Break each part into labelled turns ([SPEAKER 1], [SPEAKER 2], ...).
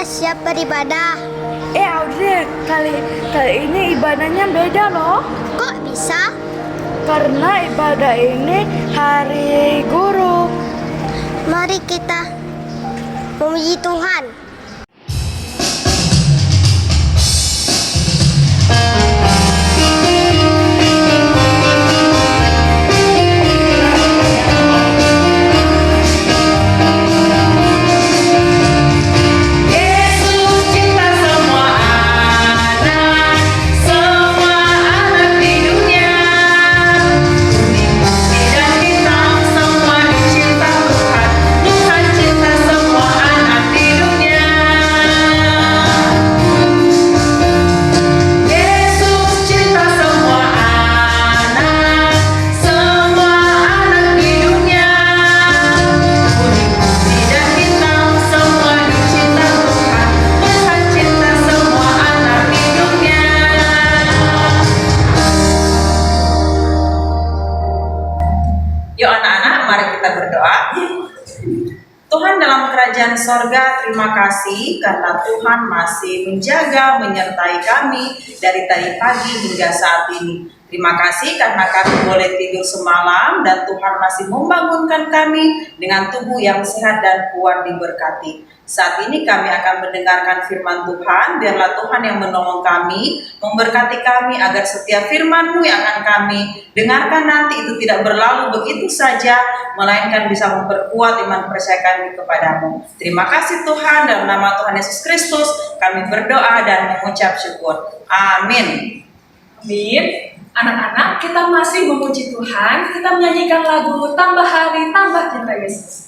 [SPEAKER 1] siap beribadah.
[SPEAKER 2] Audrey, kali ini ibadahnya beda loh.
[SPEAKER 1] Kok bisa?
[SPEAKER 2] Karena ibadah ini hari guru.
[SPEAKER 1] Mari kita memuji Tuhan.
[SPEAKER 3] Yuk anak-anak, mari kita berdoa. Tuhan dalam kerajaan sorga, terima kasih karena Tuhan masih menjaga, menyertai kami dari tadi pagi hingga saat ini. Terima kasih karena kami boleh tidur semalam dan Tuhan masih membangunkan kami dengan tubuh yang sehat dan kuat diberkati. Saat ini kami akan mendengarkan firman Tuhan. Biarlah Tuhan yang menolong kami, memberkati kami agar setiap firman-Mu yang akan kami dengarkan nanti itu tidak berlalu begitu saja, melainkan bisa memperkuat iman percaya kami kepadamu. Terima kasih Tuhan, dalam nama Tuhan Yesus Kristus kami berdoa dan mengucap syukur. Amin.
[SPEAKER 4] Amin. Anak-anak, kita masih memuji Tuhan. Kita menyanyikan lagu Tambah Hari, Tambah Cinta Yesus.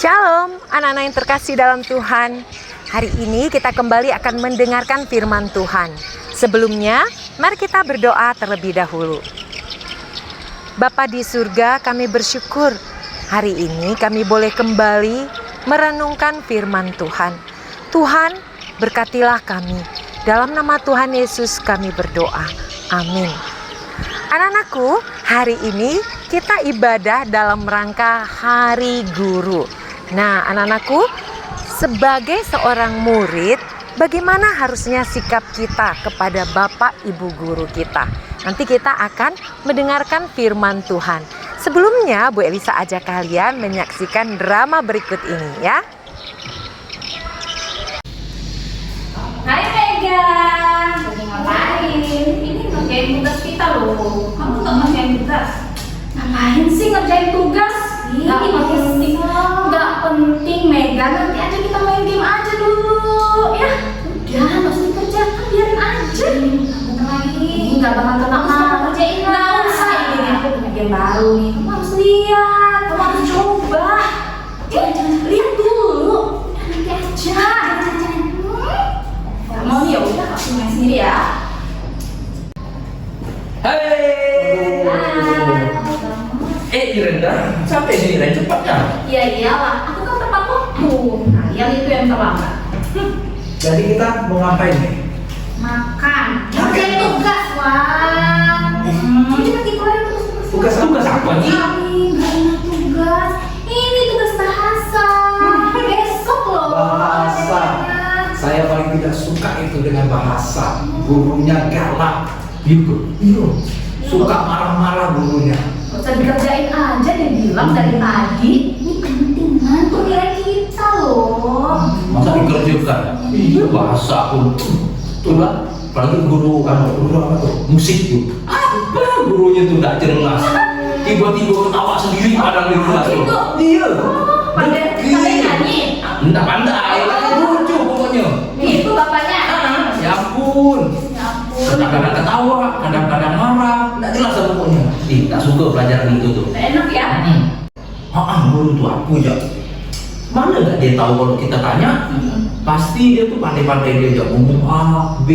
[SPEAKER 5] Shalom, anak-anak yang terkasih dalam Tuhan. Hari ini kita kembali akan mendengarkan firman Tuhan. Sebelumnya, mari kita berdoa terlebih dahulu. Bapa di surga, kami bersyukur hari ini kami boleh kembali merenungkan firman Tuhan. Tuhan, berkatilah kami. Dalam nama Tuhan Yesus kami berdoa. Amin. Anak-anakku, hari ini kita ibadah dalam rangka Hari Guru. Nah, anak-anakku, sebagai seorang murid, bagaimana harusnya sikap kita kepada Bapak Ibu Guru kita? Nanti kita akan mendengarkan firman Tuhan. Sebelumnya, Bu Elisa ajak kalian menyaksikan drama berikut ini ya.
[SPEAKER 6] Hai Megan, lagi ngapain? Ini ngerjain tugas kita loh. Kamu nggak ngerjain tugas? Ngapain sih ngerjain tugas? Nggak penting, nggak penting Megan. Nanti aja kita main game aja dulu, ya? Udah, nggak usah dikerjakan, biarin aja. Bentar lagi. Nggak bakal kena kerjain lah. Nggak usah. Ini aku punya game baru nih. Kamu harus lihat, kamu harus coba. Jangan lihat dulu. Nanti aja. Mau nih ya udah, aku main sendiri ya.
[SPEAKER 3] Hai.
[SPEAKER 7] Brenda, sampai sini lain cepatnya.
[SPEAKER 6] Iya iyalah, aku kan tepat waktu. Kalian itu yang terlambat.
[SPEAKER 7] Jadi kita mau ngapain nih?
[SPEAKER 6] Makan. Ngerjain tugas, Wang. Ini lagi keluar
[SPEAKER 7] Tugas apa nih?
[SPEAKER 6] Nggak enak tugas. Ini tugas bahasa. Besok loh.
[SPEAKER 7] Bahasa. Saya paling tidak suka itu dengan bahasa. Gurunya galak. Iya. Suka marah-marah gurunya.
[SPEAKER 6] Gak usah dikerjain aja, dia bilang dari tadi. Ini pentingan tuh nilai kita loh.
[SPEAKER 7] Masa dikerjakan? Iya bahasa pun. Tuh lah, apalagi guru apa tuh? Musik tuh. Apa gurunya tuh gak jelas. Tiba-tiba ketawa sendiri padahal di kelas tuh. Iya.
[SPEAKER 6] Pandai nyanyi.
[SPEAKER 7] Enggak pandai, lucu pokoknya.
[SPEAKER 6] Itu bapaknya.
[SPEAKER 7] Ya ampun.
[SPEAKER 6] Ya ampun.
[SPEAKER 7] Kadang-kadang ketawa, kadang-kadang marah. Enggak jelas lah pokoknya. Tak suka pelajaran itu tuh.
[SPEAKER 6] Nggak enak ya.
[SPEAKER 7] Guru tuh aku ya. Mana nggak dia tahu kalau kita tanya? Pasti dia tuh pandai-pandai dia ngomong A, B.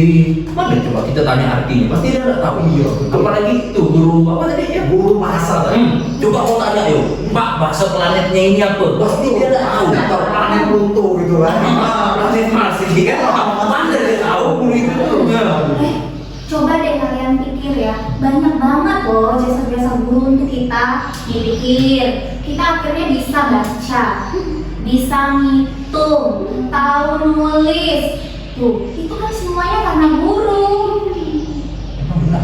[SPEAKER 7] Mana coba kita tanya artinya? Pasti dia nggak tahu. Iya. Apalagi itu guru apa tadi ya? Guru bahasa tadi. Coba mau tanya yuk, Pak, bahasa planetnya ini apa? Pasti dia nggak tahu. Atau planet Pluto gitu kan? Planet Mars ini kan? Mana dia tahu guru itu?
[SPEAKER 6] Coba deh kalian pikir ya, banyak banget loh jasa-jasa guru untuk kita. Dipikir, kita akhirnya bisa baca, bisa ngitung, tahu nulis. Tuh, itu kan semuanya karena guru.
[SPEAKER 7] Emang benar.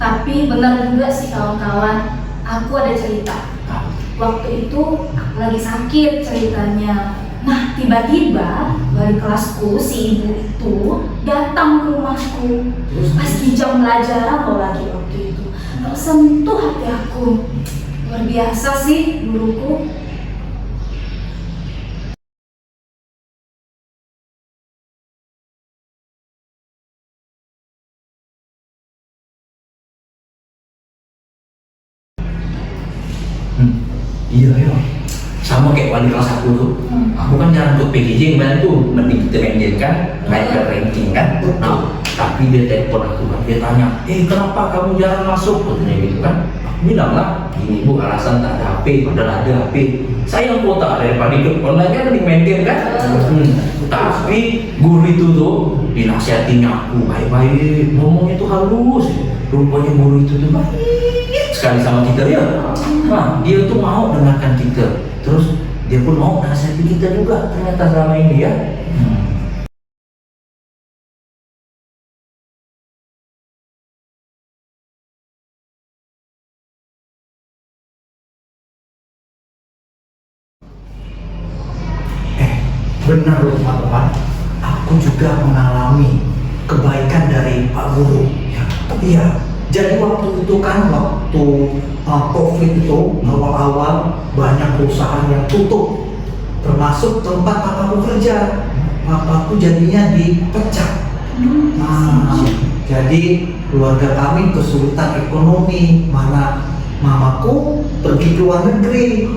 [SPEAKER 6] Tapi benar juga sih kawan-kawan, aku ada cerita. Waktu itu aku lagi sakit ceritanya. Nah tiba-tiba dari kelasku si ibu itu datang ke rumahku. Pas di jam pelajaran loh lagi waktu itu. Lalu sentuh hati aku. Luar biasa sih guruku.
[SPEAKER 7] Iya ya, sama kayak wali kelas aku tuh. Aku kan jarang ikut PJJ yang bantu, mending kita main kan, naik ke ranking kan. Nah, tapi dia telepon aku kan, dia tanya, kenapa kamu jarang masuk? Katanya gitu kan. Aku bilang lah, ini bu alasan tak ada HP, padahal ada HP. Sayang kuota daripada ikut online kan mending main game kan. Tapi guru itu tuh dinasihatinya aku baik-baik, ngomongnya tuh halus. Rupanya guru itu tuh baik sekali sama kita ya. Nah, dia tuh mau dengarkan kita. Terus dia pun mau nasihati kita juga ternyata selama ini ya. Benar loh teman-teman. Aku juga mengalami kebaikan dari Pak Guru. Ya. Iya. Jadi waktu itu kan COVID itu awal-awal banyak perusahaan yang tutup, termasuk tempat papaku kerja. Papaku jadinya dipecat. Nah, jadi keluarga kami kesulitan ekonomi, mana mamaku pergi ke luar negeri,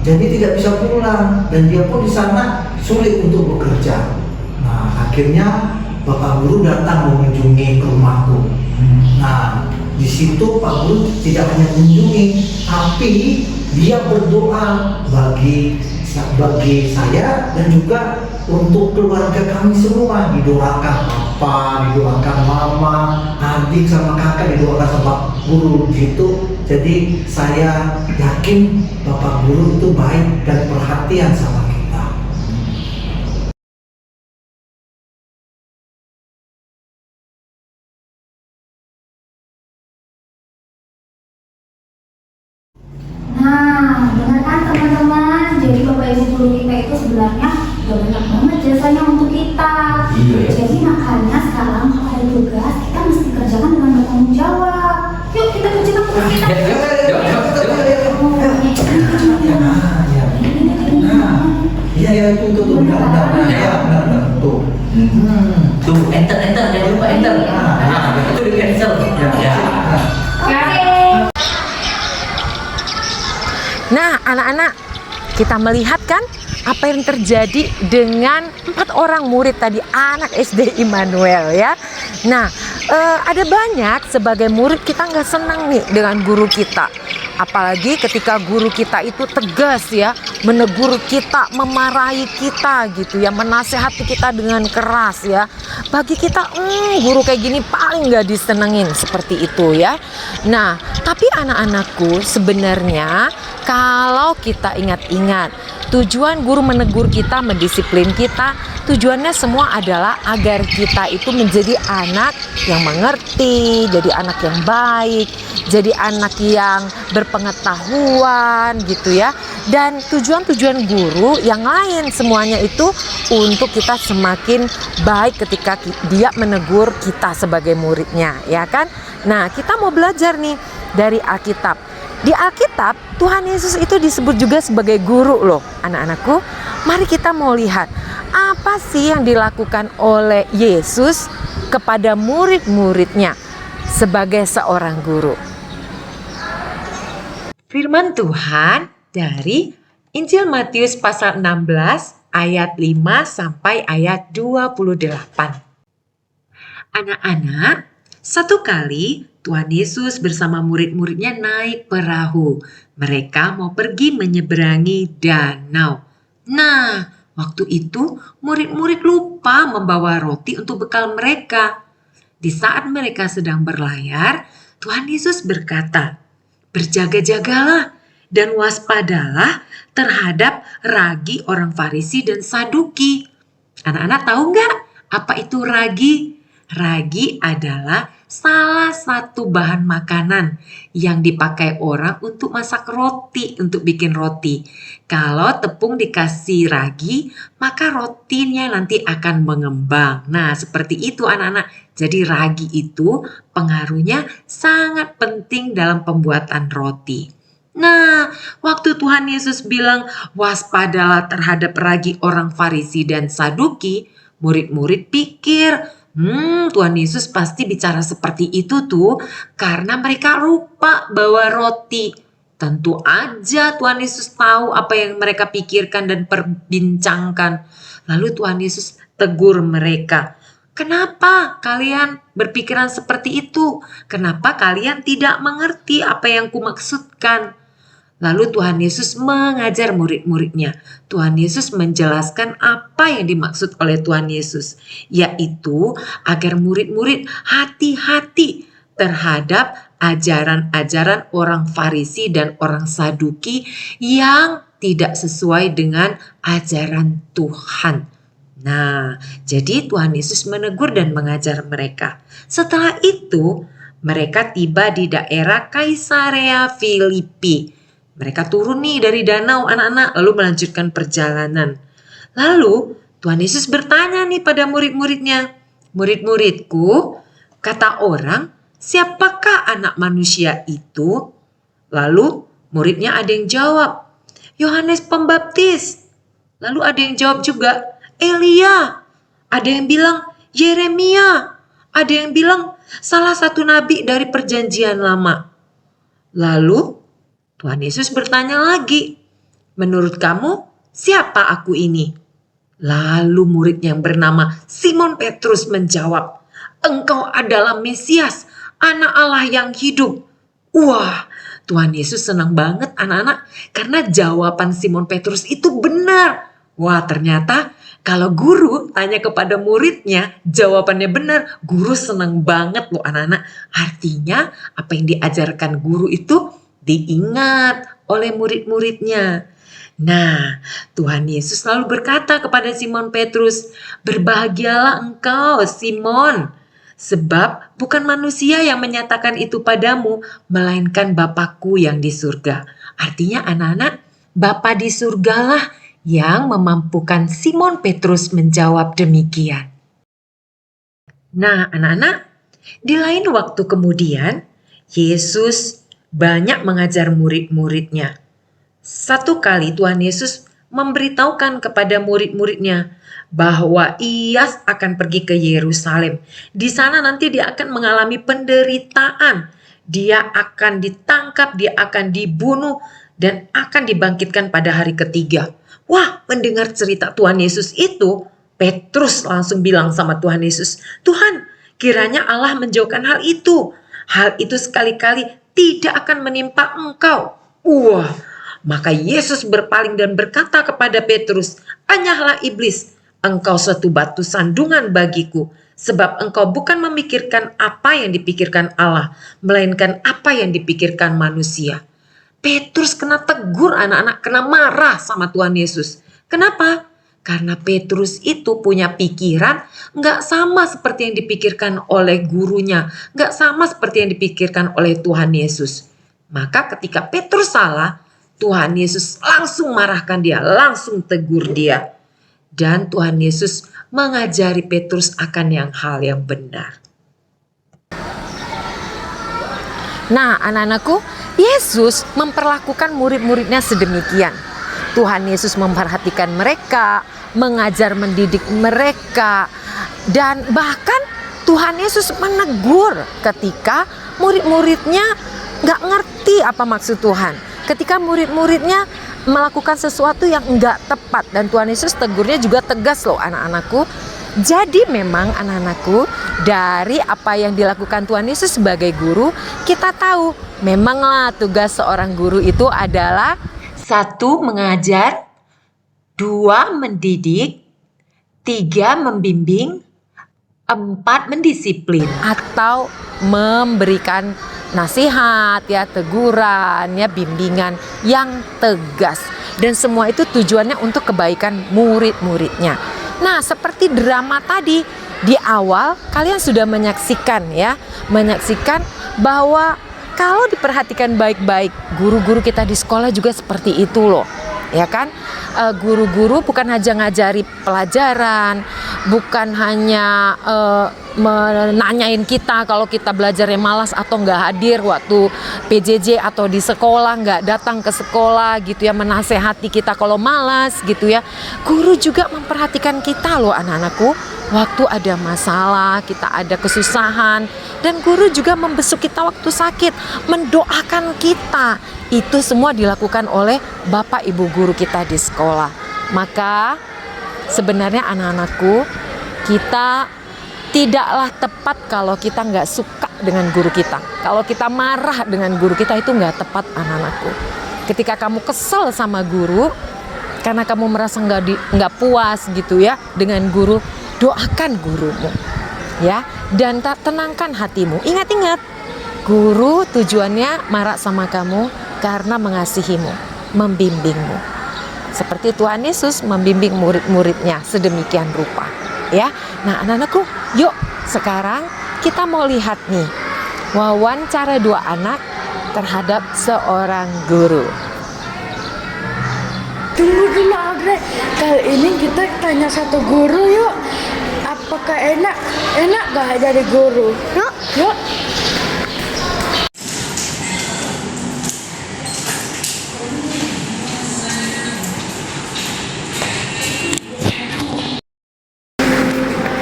[SPEAKER 7] jadi tidak bisa pulang dan dia pun di sana sulit untuk bekerja. Nah, akhirnya Bapak Guru datang mengunjungi ke rumahku. Nah, di situ Pak Guru tidak hanya mengunjungi, tapi dia berdoa bagi saya dan juga untuk keluarga kami semua. Didoakan papa, didoakan mama, adik sama kakak, didoakan sama guru gitu. Jadi saya yakin Bapak Guru itu baik dan perhatian sama kita.
[SPEAKER 6] Nah, benar kan teman-teman? Jadi Bapak Ibu guru kita itu sebenarnya udah banyak banget jasanya untuk kita.
[SPEAKER 7] Iya ya.
[SPEAKER 6] Jadi makanya sekarang kalau ada tugas kita mesti kerjakan dengan bertanggung jawab. Yuk kita kerjakan tugas kita.
[SPEAKER 7] Iya itu benar tuh. Tuh enter jangan lupa enter. Itu di cancel. Ya.
[SPEAKER 5] Nah, anak-anak, kita melihat kan apa yang terjadi dengan 4 orang murid tadi, anak SD Immanuel ya. Nah, ada banyak sebagai murid kita nggak senang nih dengan guru kita. Apalagi ketika guru kita itu tegas ya, menegur kita, memarahi kita gitu ya, menasehati kita dengan keras ya. Bagi kita, guru kayak gini paling nggak disenengin, seperti itu ya. Nah, tapi anak-anakku, sebenarnya kalau kita ingat-ingat, tujuan guru menegur kita, mendisiplin kita, tujuannya semua adalah agar kita itu menjadi anak yang mengerti, jadi anak yang baik, jadi anak yang berpengetahuan gitu ya. Dan tujuan-tujuan guru yang lain semuanya itu untuk kita semakin baik ketika dia menegur kita sebagai muridnya, ya kan? Nah, kita mau belajar nih dari Alkitab. Di Alkitab, Tuhan Yesus itu disebut juga sebagai guru loh, anak-anakku. Mari kita mau lihat apa sih yang dilakukan oleh Yesus kepada murid-muridnya sebagai seorang guru. Firman Tuhan dari Injil Matius pasal 16 ayat 5 sampai ayat 28. Anak-anak, satu kali Tuhan Yesus bersama murid-muridnya naik perahu. Mereka mau pergi menyeberangi danau. Nah, waktu itu murid-murid lupa membawa roti untuk bekal mereka. Di saat mereka sedang berlayar, Tuhan Yesus berkata, "Berjaga-jagalah dan waspadalah terhadap ragi orang Farisi dan Saduki." Anak-anak tahu nggak apa itu ragi? Ragi adalah salah satu bahan makanan yang dipakai orang untuk masak roti, untuk bikin roti. Kalau tepung dikasih ragi, maka rotinya nanti akan mengembang. Nah, seperti itu anak-anak. Jadi ragi itu pengaruhnya sangat penting dalam pembuatan roti. Nah, waktu Tuhan Yesus bilang waspadalah terhadap ragi orang Farisi dan Saduki, murid-murid pikir, Tuhan Yesus pasti bicara seperti itu tuh karena mereka lupa bawa roti. Tentu aja Tuhan Yesus tahu apa yang mereka pikirkan dan perbincangkan. Lalu Tuhan Yesus tegur mereka. Kenapa kalian berpikiran seperti itu? Kenapa kalian tidak mengerti apa yang kumaksudkan? Lalu Tuhan Yesus mengajar murid-muridnya. Tuhan Yesus menjelaskan apa yang dimaksud oleh Tuhan Yesus, yaitu agar murid-murid hati-hati terhadap ajaran-ajaran orang Farisi dan orang Saduki yang tidak sesuai dengan ajaran Tuhan. Nah, jadi Tuhan Yesus menegur dan mengajar mereka. Setelah itu, mereka tiba di daerah Kaisarea Filipi. Mereka turun nih dari danau anak-anak lalu melanjutkan perjalanan. Lalu Tuhan Yesus bertanya nih pada murid-muridnya, "Murid-muridku, kata orang, siapakah anak manusia itu?" Lalu muridnya ada yang jawab, "Yohanes Pembaptis." Lalu ada yang jawab juga, "Elia." Ada yang bilang, "Yeremia." Ada yang bilang, salah satu nabi dari perjanjian lama. Lalu Tuhan Yesus bertanya lagi, "Menurut kamu siapa aku ini?" Lalu murid yang bernama Simon Petrus menjawab, "Engkau adalah Mesias, anak Allah yang hidup." Wah, Tuhan Yesus senang banget anak-anak karena jawaban Simon Petrus itu benar. Wah, ternyata kalau guru tanya kepada muridnya, jawabannya benar. Guru senang banget loh anak-anak. Artinya apa yang diajarkan guru itu diingat oleh murid-muridnya. Nah, Tuhan Yesus lalu berkata kepada Simon Petrus, "Berbahagialah engkau, Simon, sebab bukan manusia yang menyatakan itu padamu, melainkan Bapa-Ku yang di surga." Artinya anak-anak, Bapa di surgalah yang memampukan Simon Petrus menjawab demikian. Nah, anak-anak, di lain waktu kemudian, Yesus banyak mengajar murid-muridnya. Satu kali Tuhan Yesus memberitahukan kepada murid-muridnya bahwa ia akan pergi ke Yerusalem. Di sana nanti dia akan mengalami penderitaan. Dia akan ditangkap, dia akan dibunuh, dan akan dibangkitkan pada hari ketiga. Wah, mendengar cerita Tuhan Yesus itu, Petrus langsung bilang sama Tuhan Yesus, "Tuhan, kiranya Allah menjauhkan hal itu. Hal itu sekali-kali tidak akan menimpa engkau." Wah, maka Yesus berpaling dan berkata kepada Petrus, "Anyahlah iblis, engkau suatu batu sandungan bagiku, sebab engkau bukan memikirkan apa yang dipikirkan Allah, melainkan apa yang dipikirkan manusia." Petrus kena tegur, anak-anak, kena marah sama Tuhan Yesus. Kenapa? Karena Petrus itu punya pikiran nggak sama seperti yang dipikirkan oleh gurunya, nggak sama seperti yang dipikirkan oleh Tuhan Yesus. Maka ketika Petrus salah, Tuhan Yesus langsung marahkan dia, langsung tegur dia. Dan Tuhan Yesus mengajari Petrus akan hal yang benar. Nah, anak-anakku, Yesus memperlakukan murid-muridnya sedemikian. Tuhan Yesus memperhatikan mereka, mengajar mendidik mereka, dan bahkan Tuhan Yesus menegur ketika murid-muridnya nggak ngerti apa maksud Tuhan. Ketika murid-muridnya melakukan sesuatu yang nggak tepat, dan Tuhan Yesus tegurnya juga tegas loh, anak-anakku. Jadi memang anak-anakku, dari apa yang dilakukan Tuhan Yesus sebagai guru, kita tahu memanglah tugas seorang guru itu adalah 1. Mengajar, 2. Mendidik, 3. Membimbing, 4. Mendisiplin atau memberikan nasihat, ya, teguran, ya, bimbingan yang tegas. Dan semua itu tujuannya untuk kebaikan murid-muridnya. Nah, seperti drama tadi, di awal kalian sudah menyaksikan bahwa kalau diperhatikan baik-baik, guru-guru kita di sekolah juga seperti itu loh. Ya kan? Guru-guru bukan hanya ngajari pelajaran, bukan hanya menanyain kita kalau kita belajarnya malas atau nggak hadir waktu PJJ atau di sekolah, nggak datang ke sekolah gitu ya, menasehati kita kalau malas gitu ya. Guru juga memperhatikan kita loh, anak-anakku, waktu ada masalah, kita ada kesusahan, dan guru juga membesuk kita waktu sakit, mendoakan kita. Itu semua dilakukan oleh Bapak Ibu guru kita di sekolah. Maka sebenarnya anak-anakku, kita tidaklah tepat kalau kita nggak suka dengan guru kita. Kalau kita marah dengan guru kita, itu nggak tepat, anak-anakku. Ketika kamu kesel sama guru karena kamu merasa nggak puas gitu ya dengan guru, doakan gurumu, ya, dan tenangkan hatimu. Ingat-ingat, guru tujuannya marah sama kamu karena mengasihimu, membimbingmu. Seperti Tuhan Yesus membimbing murid-muridnya sedemikian rupa, ya. Nah, anak-anakku, yuk sekarang kita mau lihat nih wawancara 2 anak terhadap seorang guru.
[SPEAKER 2] Tunggu dulu, Audrey. Kali ini kita tanya satu guru yuk. Apakah enak gak jadi guru? Yuk.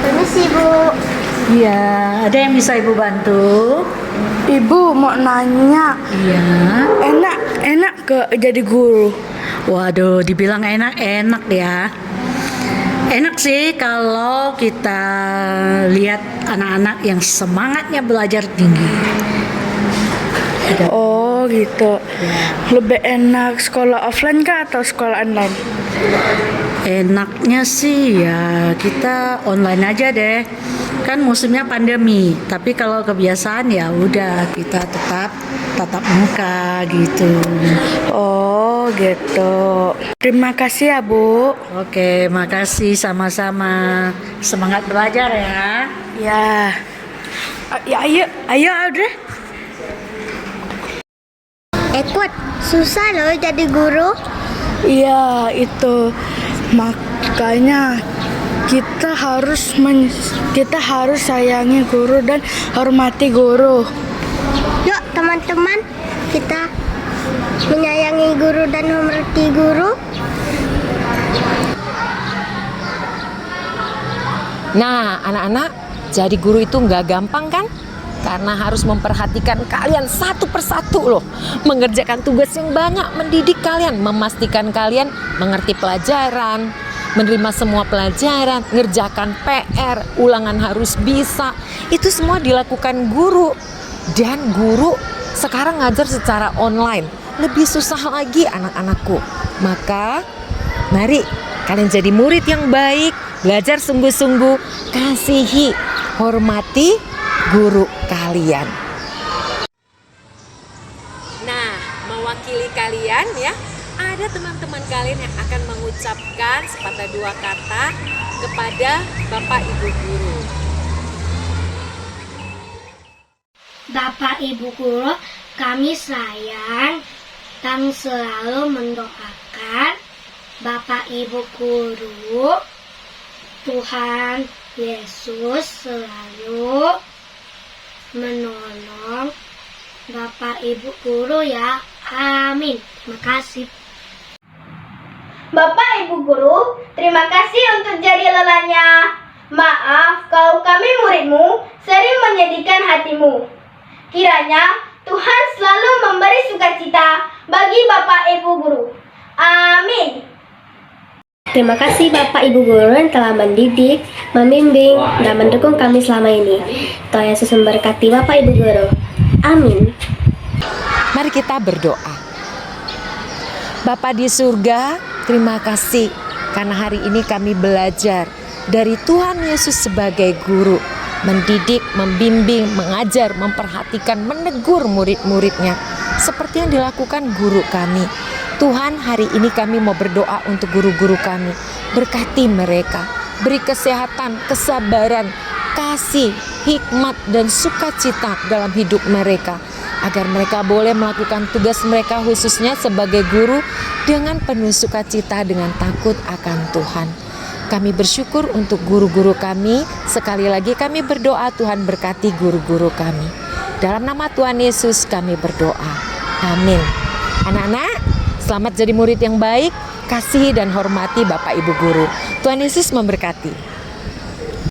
[SPEAKER 1] Permisi, Bu.
[SPEAKER 8] Iya, ada yang bisa Ibu bantu?
[SPEAKER 2] Ibu mau nanya,
[SPEAKER 8] Iya.
[SPEAKER 2] enak gak jadi guru?
[SPEAKER 8] Waduh, dibilang enak-enak ya. Enak sih kalau kita lihat anak-anak yang semangatnya belajar tinggi.
[SPEAKER 2] Oh gitu. Lebih enak sekolah offline kah atau sekolah online?
[SPEAKER 8] Enaknya sih ya kita online aja deh. Kan musimnya pandemi, tapi kalau kebiasaan ya udah kita tetap tatap muka gitu.
[SPEAKER 2] Oh gitu. Terima kasih ya, Bu.
[SPEAKER 8] Oke, makasih sama-sama. Semangat belajar ya.
[SPEAKER 2] Ya. Ya, ayo Audrey.
[SPEAKER 1] Ekut, susah loh jadi guru.
[SPEAKER 2] Iya, itu makanya kita harus sayangi guru dan hormati guru.
[SPEAKER 1] Yuk teman-teman, kita menyayangi guru dan hormati guru.
[SPEAKER 5] Nah, anak-anak, jadi guru itu nggak gampang kan? karena harus memperhatikan kalian satu persatu loh, mengerjakan tugas yang banyak, mendidik kalian, memastikan kalian mengerti pelajaran, menerima semua pelajaran, ngerjakan PR, ulangan harus bisa. Itu semua dilakukan guru. Dan guru sekarang ngajar secara online, lebih susah lagi anak-anakku. Maka mari kalian jadi murid yang baik, belajar sungguh-sungguh, kasihi, hormati guru kalian. Nah, mewakili kalian ya, ada teman-teman kalian yang akan mengucapkan sepatah dua kata kepada Bapak Ibu guru.
[SPEAKER 1] Bapak Ibu guru, kami sayang, kami selalu mendoakan Bapak Ibu guru, Tuhan Yesus selalu menolong Bapak Ibu guru ya. Amin. Terima kasih.
[SPEAKER 9] Bapak Ibu guru, terima kasih untuk jari lelahnya. Maaf kalau kami muridmu sering menyedihkan hatimu. Kiranya Tuhan selalu memberi sukacita bagi Bapak Ibu guru. Amin.
[SPEAKER 10] Terima kasih Bapak Ibu guru yang telah mendidik, membimbing, dan mendukung kami selama ini. Tuhan Yesus memberkati Bapak Ibu guru. Amin.
[SPEAKER 5] Mari kita berdoa. Bapa di surga, terima kasih karena hari ini kami belajar dari Tuhan Yesus sebagai guru, mendidik, membimbing, mengajar, memperhatikan, menegur murid-muridnya seperti yang dilakukan guru kami. Tuhan, hari ini kami mau berdoa untuk guru-guru kami. Berkati mereka, beri kesehatan, kesabaran, kasih, hikmat, dan sukacita dalam hidup mereka, agar mereka boleh melakukan tugas mereka khususnya sebagai guru dengan penuh sukacita, dengan takut akan Tuhan. Kami bersyukur untuk guru-guru kami. Sekali lagi kami berdoa, Tuhan berkati guru-guru kami. Dalam nama Tuhan Yesus kami berdoa. Amin. Anak-anak, selamat jadi murid yang baik. Kasihi dan hormati Bapak Ibu guru. Tuhan Yesus memberkati.